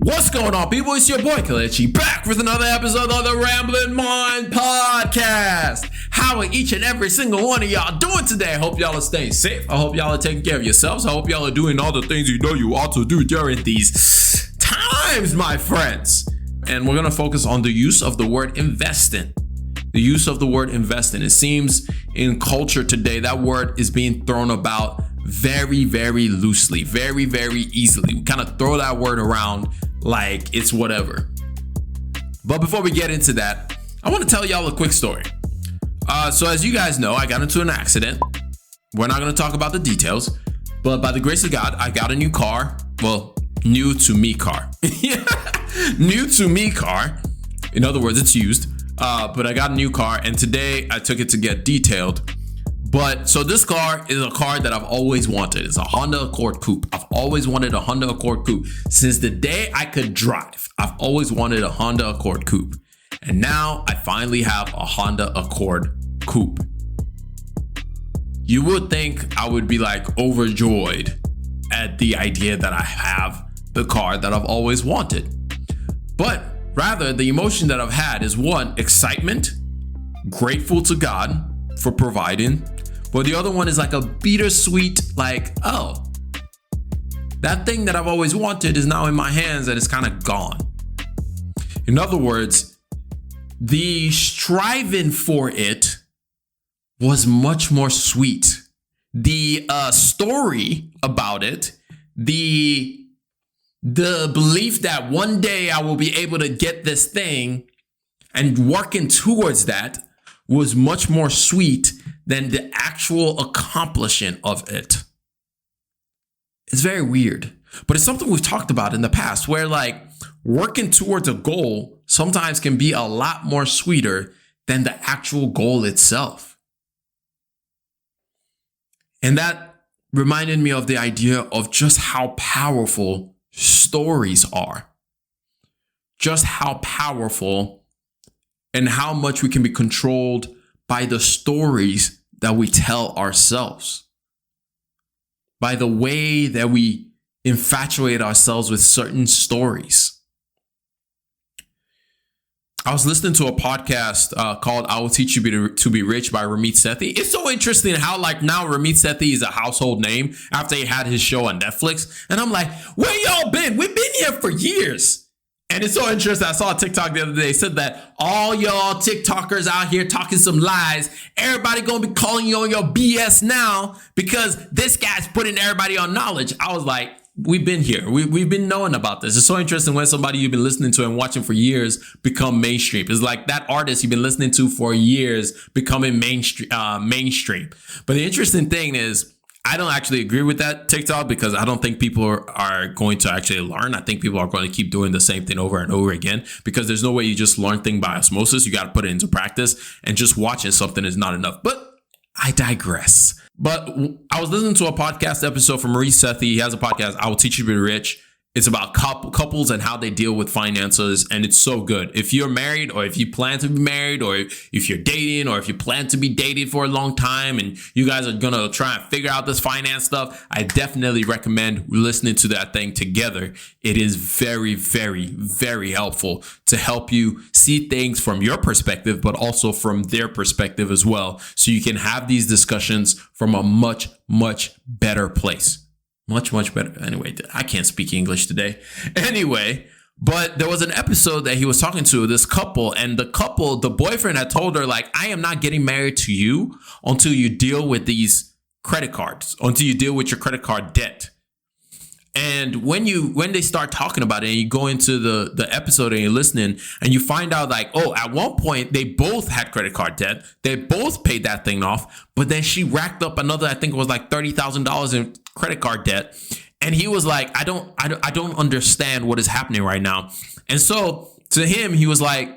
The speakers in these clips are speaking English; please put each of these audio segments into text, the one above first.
What's going on, people? It's your boy Kelechi back with another episode of the Ramblin' Mind Podcast. How are each and every single one of y'all doing today? I hope y'all are staying safe. I hope y'all are taking care of yourselves. I hope y'all are doing all the things you know you ought to do during these times, my friends. And we're going to focus on the use of the word investing. The use of the word investing. It seems in culture today that word is being thrown about very, very loosely, very, very easily. We kind of throw that word around like it's whatever. But before we get into that, I want to tell y'all a quick story. So as you guys know, I got into an accident. We're not going to talk about the details, but by the grace of God, I got a new car. Well, new to me car. New to me car. In other words, it's used. But I got a new car, and today I took it to get detailed. But so this car is a car that I've always wanted. It's a Honda Accord Coupe. I've always wanted a Honda Accord Coupe. Since the day I could drive, I've always wanted a Honda Accord Coupe. And now I finally have a Honda Accord Coupe. You would think I would be like overjoyed at the idea that I have the car that I've always wanted. But rather, the emotion that I've had is one, excitement, grateful to God for providing. But the other one is like a bittersweet, like, oh, that thing that I've always wanted is now in my hands and it's kind of gone. In other words, the striving for it was much more sweet. The story about it, the belief that one day I will be able to get this thing and working towards that was much more sweet than the actual accomplishing of it. It's very weird, but it's something we've talked about in the past where like working towards a goal sometimes can be a lot more sweeter than the actual goal itself. And that reminded me of the idea of just how powerful stories are. Just how powerful and how much we can be controlled by the stories that we tell ourselves, by the way that we infatuate ourselves with certain stories. I was listening to a podcast called I Will Teach You to Be Rich by Ramit Sethi. It's so interesting how like now Ramit Sethi is a household name after he had his show on Netflix. And I'm like, where y'all been? We've been here for years. And it's so interesting. I saw a TikTok the other day. It said that all y'all TikTokers out here talking some lies, everybody gonna be calling you on your BS now because this guy's putting everybody on knowledge. I was like, we've been here. We've been knowing about this. It's so interesting when somebody you've been listening to and watching for years become mainstream. It's like that artist you've been listening to for years becoming mainstream. But the interesting thing is, I don't actually agree with that TikTok because I don't think people are going to actually learn. I think people are going to keep doing the same thing over and over again because there's no way you just learn things by osmosis. You got to put it into practice, and just watching something is not enough. But I digress. But I was listening to a podcast episode from Ramit Sethi. He has a podcast, I Will Teach You to Be Rich. It's about couples and how they deal with finances, and it's so good. If you're married, or if you plan to be married, or if you're dating, or if you plan to be dating for a long time and you guys are gonna try and figure out this finance stuff, I definitely recommend listening to that thing together. It is very, very, very helpful to help you see things from your perspective, but also from their perspective as well, so you can have these discussions from a much, much better place. Much, much better. Anyway, I can't speak English today. Anyway, but there was an episode that he was talking to this couple, and the boyfriend had told her, like, I am not getting married to you until you deal with these credit cards, until you deal with your credit card debt. And when they start talking about it and you go into the episode and you're listening and you find out like, oh, at one point they both had credit card debt. They both paid that thing off. But then she racked up another, I think it was like $30,000 in credit card debt. And he was like, I don't understand what is happening right now. And so to him, he was like,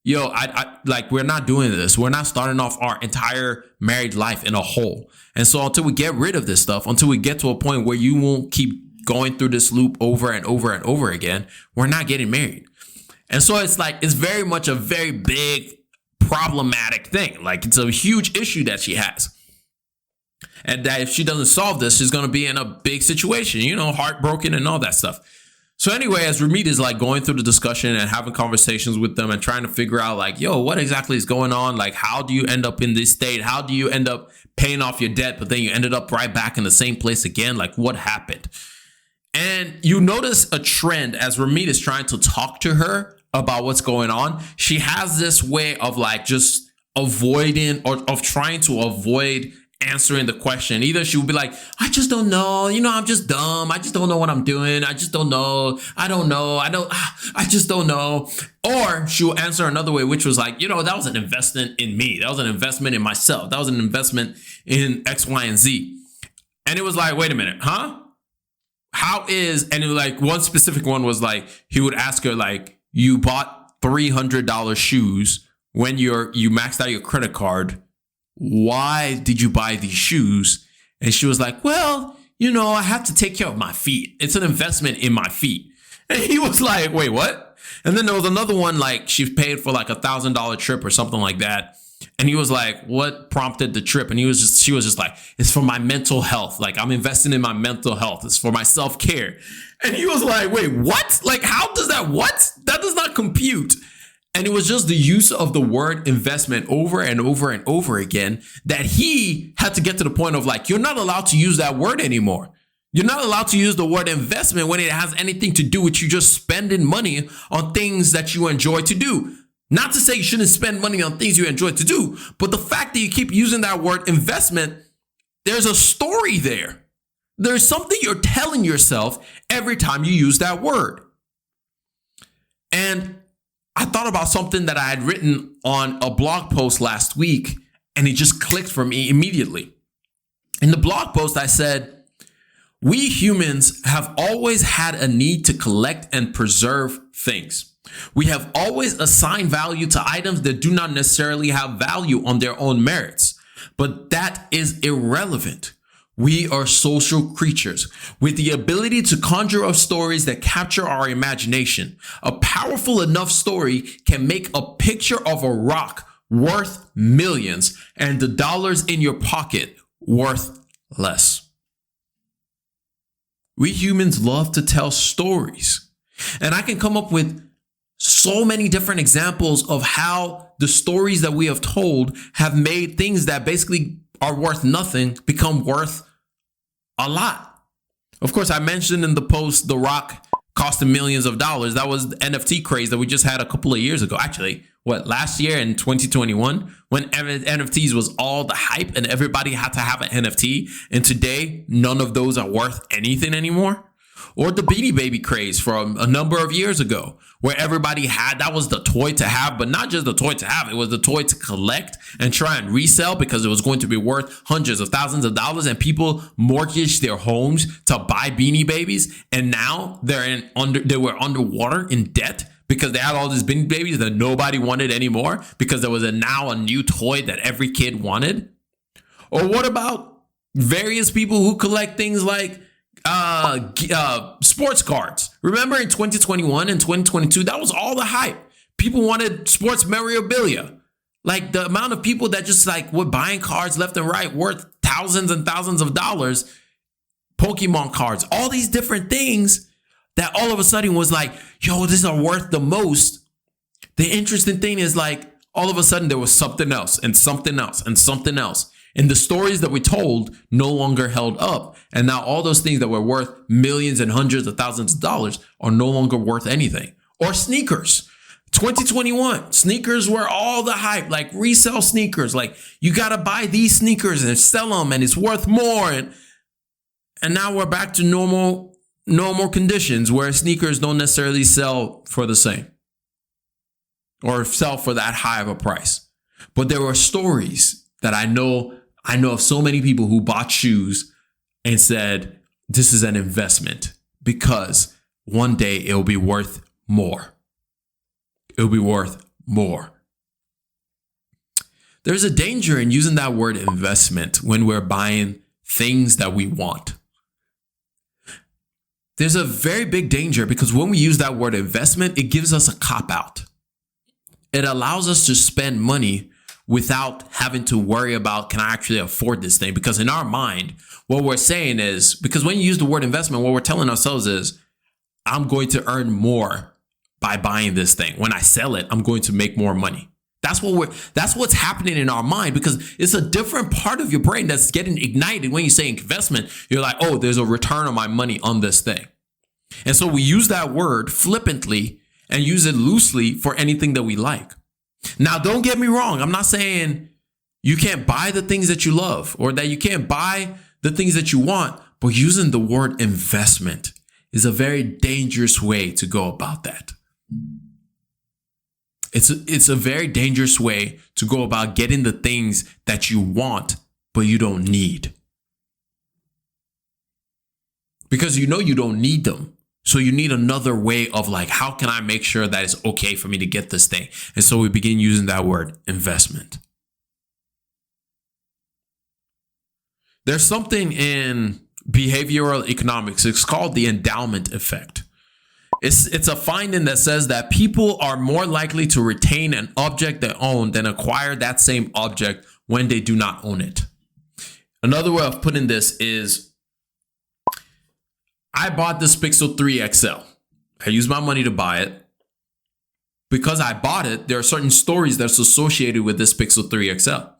yo, I like, we're not doing this. We're not starting off our entire married life in a hole. And so until we get rid of this stuff, until we get to a point where you won't keep going through this loop over and over and over again, we're not getting married. And so it's like, it's very much a very big problematic thing. Like, it's a huge issue that she has. And that if she doesn't solve this, she's going to be in a big situation, you know, heartbroken and all that stuff. So anyway, as Ramit is like going through the discussion and having conversations with them and trying to figure out like, yo, what exactly is going on? Like, how do you end up in this state? How do you end up paying off your debt, but then you ended up right back in the same place again? Like, what happened? And you notice a trend as Ramit is trying to talk to her about what's going on. She has this way of like just avoiding or of trying to avoid answering the question. Either she would be like, I just don't know. I'm just dumb. I just don't know what I'm doing. I just don't know. I don't know. I just don't know. Or she will answer another way, which was like, that was an investment in me. That was an investment in myself. That was an investment in X, Y, and Z. And it was like, wait a minute, huh? And it was like one specific one was like, he would ask her like, you bought $300 shoes when you maxed out your credit card. Why did you buy these shoes? And she was like, well, I have to take care of my feet. It's an investment in my feet. And he was like, wait, what? And then there was another one, like she paid for like $1,000 trip or something like that. And he was like, what prompted the trip? And she was just like, it's for my mental health. Like, I'm investing in my mental health. It's for my self-care. And he was like, wait, what? Like, how does that, what? That does not compute. And it was just the use of the word investment over and over and over again that he had to get to the point of like, you're not allowed to use that word anymore. You're not allowed to use the word investment when it has anything to do with you just spending money on things that you enjoy to do. Not to say you shouldn't spend money on things you enjoy to do, but the fact that you keep using that word investment, there's a story there. There's something you're telling yourself every time you use that word. And I thought about something that I had written on a blog post last week, and it just clicked for me immediately. In the blog post, I said, we humans have always had a need to collect and preserve things. We have always assigned value to items that do not necessarily have value on their own merits, but that is irrelevant. We are social creatures with the ability to conjure up stories that capture our imagination. A powerful enough story can make a picture of a rock worth millions and the dollars in your pocket worth less. We humans love to tell stories, and I can come up with so many different examples of how the stories that we have told have made things that basically are worth nothing become worth a lot. Of course, I mentioned in the post, The Rock costing millions of dollars. That was the NFT craze that we just had a couple of years ago. Actually, last year in 2021, when NFTs was all the hype and everybody had to have an NFT. And today, none of those are worth anything anymore. Or the Beanie Baby craze from a number of years ago, where everybody had, that was the toy to have, but not just the toy to have, it was the toy to collect and try and resell because it was going to be worth hundreds of thousands of dollars, and people mortgaged their homes to buy Beanie Babies, and now they were underwater in debt because they had all these Beanie Babies that nobody wanted anymore because there was now a new toy that every kid wanted. Or what about various people who collect things like sports cards? Remember in 2021 and 2022, that was all the hype. People wanted sports memorabilia. Like the amount of people that just like were buying cards left and right worth thousands and thousands of dollars, Pokemon cards, all these different things that all of a sudden was like, yo, these are worth the most. The interesting thing is like all of a sudden there was something else and something else and something else. And the stories that we told no longer held up. And now all those things that were worth millions and hundreds of thousands of dollars are no longer worth anything. Or sneakers. 2021, sneakers were all the hype, like resell sneakers. Like you got to buy these sneakers and sell them and it's worth more. And now we're back to normal conditions where sneakers don't necessarily sell for the same or sell for that high of a price. But there were stories that I know of so many people who bought shoes and said, this is an investment because one day it'll be worth more. It'll be worth more. There's a danger in using that word investment when we're buying things that we want. There's a very big danger because when we use that word investment, it gives us a cop-out. It allows us to spend money without having to worry about, can I actually afford this thing? Because in our mind, what we're saying is, because when you use the word investment, what we're telling ourselves is, I'm going to earn more by buying this thing. When I sell it, I'm going to make more money. That's what's happening in our mind, because it's a different part of your brain that's getting ignited when you say investment. You're like, oh, there's a return on my money on this thing. And so we use that word flippantly and use it loosely for anything that we like. Now, don't get me wrong. I'm not saying you can't buy the things that you love or that you can't buy the things that you want, but using the word investment is a very dangerous way to go about that. It's a very dangerous way to go about getting the things that you want, but you don't need. Because you know you don't need them. So you need another way of like, how can I make sure that it's okay for me to get this thing? And so we begin using that word investment. There's something in behavioral economics. It's called the endowment effect. It's a finding that says that people are more likely to retain an object they own than acquire that same object when they do not own it. Another way of putting this is, I bought this Pixel 3 XL. I used my money to buy it. Because I bought it, there are certain stories that's associated with this Pixel 3 XL.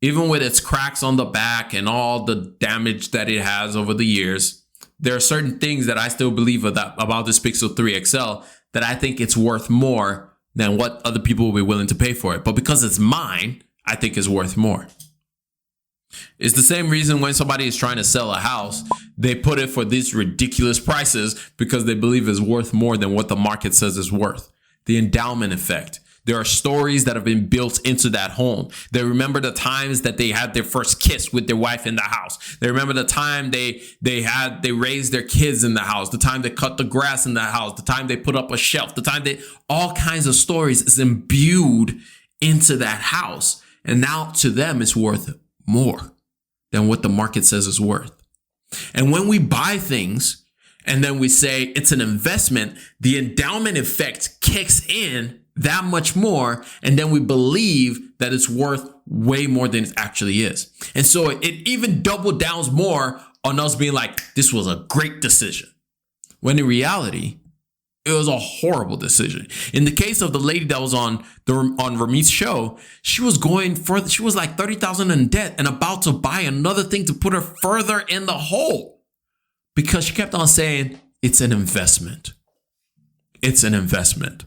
Even with its cracks on the back and all the damage that it has over the years, there are certain things that I still believe about this Pixel 3 XL that I think it's worth more than what other people will be willing to pay for it. But because it's mine, I think it's worth more. It's the same reason when somebody is trying to sell a house, they put it for these ridiculous prices because they believe it's worth more than what the market says it's worth. The endowment effect. There are stories that have been built into that home. They remember the times that they had their first kiss with their wife in the house. They remember the time they raised their kids in the house, the time they cut the grass in the house, the time they put up a shelf, the time all kinds of stories is imbued into that house. And now to them, it's worth more than what the market says is worth. And when we buy things and then we say it's an investment, the endowment effect kicks in that much more, and then we believe that it's worth way more than it actually is. And so it even double downs more on us being like, this was a great decision, when in reality it was a horrible decision. In the case of the lady that was on Ramit's show, she was like 30,000 in debt and about to buy another thing to put her further in the hole, because she kept on saying it's an investment. It's an investment.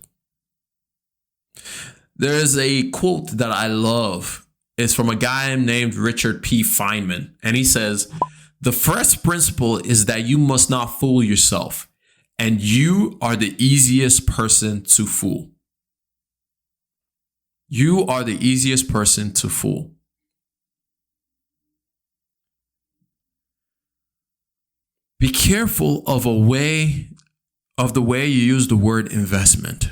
There is a quote that I love. It's from a guy named Richard P. Feynman. And he says, the first principle is that you must not fool yourself. And you are the easiest person to fool. You are the easiest person to fool. Be careful of the way you use the word investment.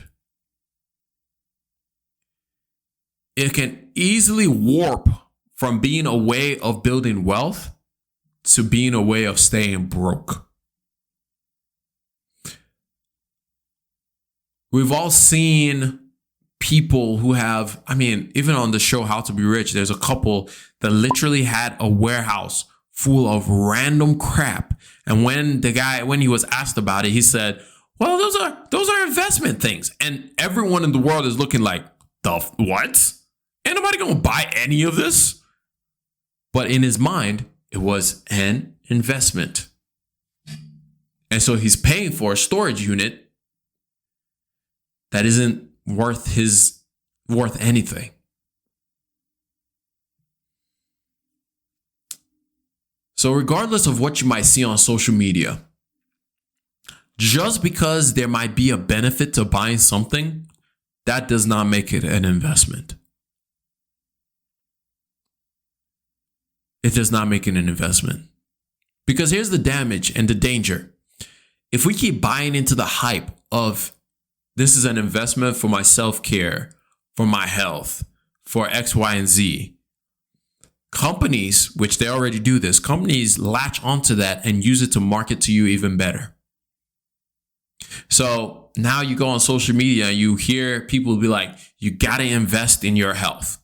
It can easily warp from being a way of building wealth to being a way of staying broke. We've all seen people who have, even on the show How to Be Rich, there's a couple that literally had a warehouse full of random crap. And when he was asked about it, he said, well, those are investment things. And everyone in the world is looking like, the what? Ain't nobody gonna buy any of this. But in his mind, it was an investment. And so he's paying for a storage unit that isn't worth anything. So regardless of what you might see on social media, just because there might be a benefit to buying something, that does not make it an investment. It does not make it an investment. Because here's the damage and the danger. If we keep buying into the hype of this is an investment for my self-care, for my health, for X, Y, and Z, companies, which they already do this, companies latch onto that and use it to market to you even better. So now you go on social media and you hear people be like, you got to invest in your health.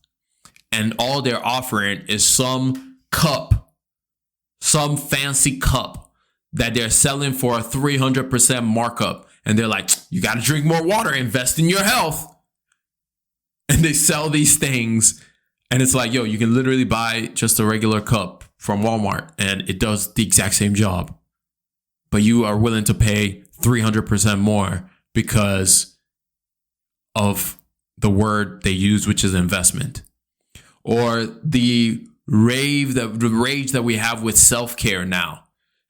And all they're offering is some fancy cup that they're selling for a 300% markup. And they're like, you got to drink more water, invest in your health. And they sell these things. And it's like, yo, you can literally buy just a regular cup from Walmart and it does the exact same job. But you are willing to pay 300% more because of the word they use, which is investment. Or the rage that we have with self-care now.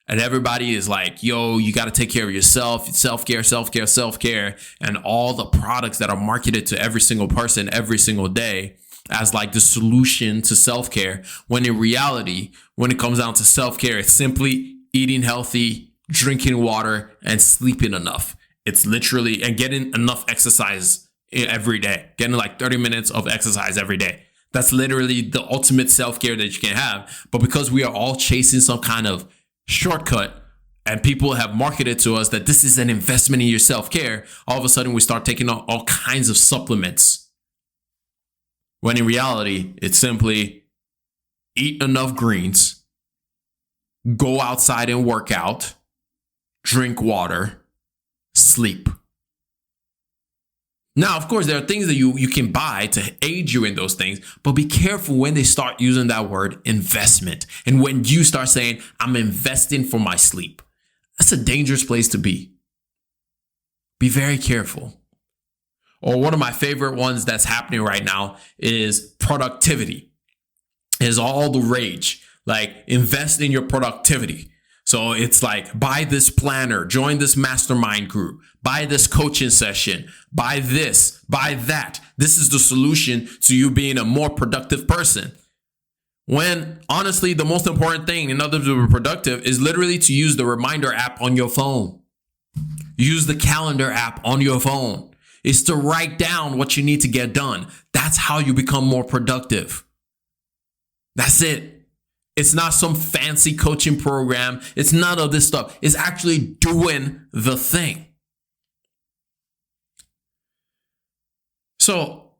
And everybody is like, yo, you got to take care of yourself, self-care, self-care, self-care. And all the products that are marketed to every single person every single day as like the solution to self-care. When in reality, when it comes down to self-care, it's simply eating healthy, drinking water, and sleeping enough. It's literally, and getting enough exercise every day, getting like 30 minutes of exercise every day. That's literally the ultimate self-care that you can have. But because we are all chasing some kind of shortcut and people have marketed to us that this is an investment in your self-care, all of a sudden we start taking all kinds of supplements. When in reality, it's simply eat enough greens, go outside and work out, drink water, sleep. Now, of course, there are things that you can buy to aid you in those things, but be careful when they start using that word investment. And when you start saying, I'm investing for my sleep, that's a dangerous place to be. Be very careful. Or one of my favorite ones that's happening right now is productivity. Is all the rage. Like, invest in your productivity. So it's like, buy this planner, join this mastermind group, buy this coaching session, buy this, buy that. This is the solution to you being a more productive person. When honestly, the most important thing in order to be productive is literally to use the reminder app on your phone. Use the calendar app on your phone. It's to write down what you need to get done. That's how you become more productive. That's it. It's not some fancy coaching program. It's none of this stuff. It's actually doing the thing. So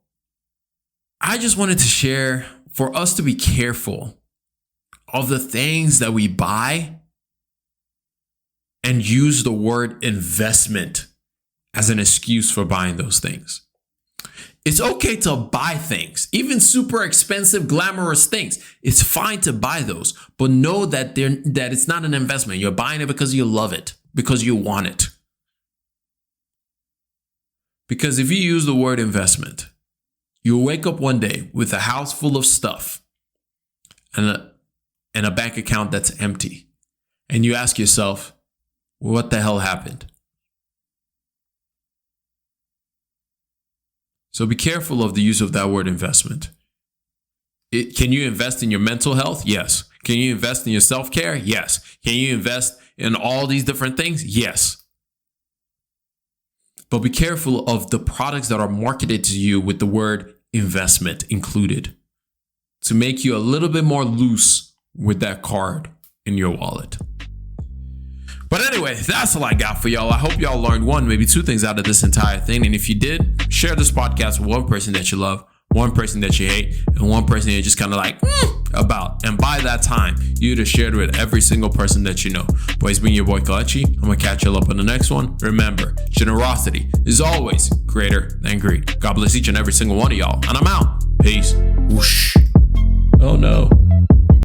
I just wanted to share for us to be careful of the things that we buy and use the word investment as an excuse for buying those things. It's okay to buy things, even super expensive, glamorous things. It's fine to buy those, but know that it's not an investment. You're buying it because you love it, because you want it. Because if you use the word investment, you'll wake up one day with a house full of stuff and a bank account that's empty. And you ask yourself, what the hell happened? So be careful of the use of that word investment. Can you invest in your mental health? Yes. Can you invest in your self-care? Yes. Can you invest in all these different things? Yes. But be careful of the products that are marketed to you with the word investment included to make you a little bit more loose with that card in your wallet. But anyway, that's all I got for y'all. I hope y'all learned one, maybe two things out of this entire thing. And if you did, share this podcast with one person that you love, one person that you hate, and one person you're just kind of like about. And by that time, you'd have shared with every single person that you know. Boy, it's been your boy Kelechi. I'm going to catch you up on the next one. Remember, generosity is always greater than greed. God bless each and every single one of y'all. And I'm out. Peace. Whoosh. Oh no.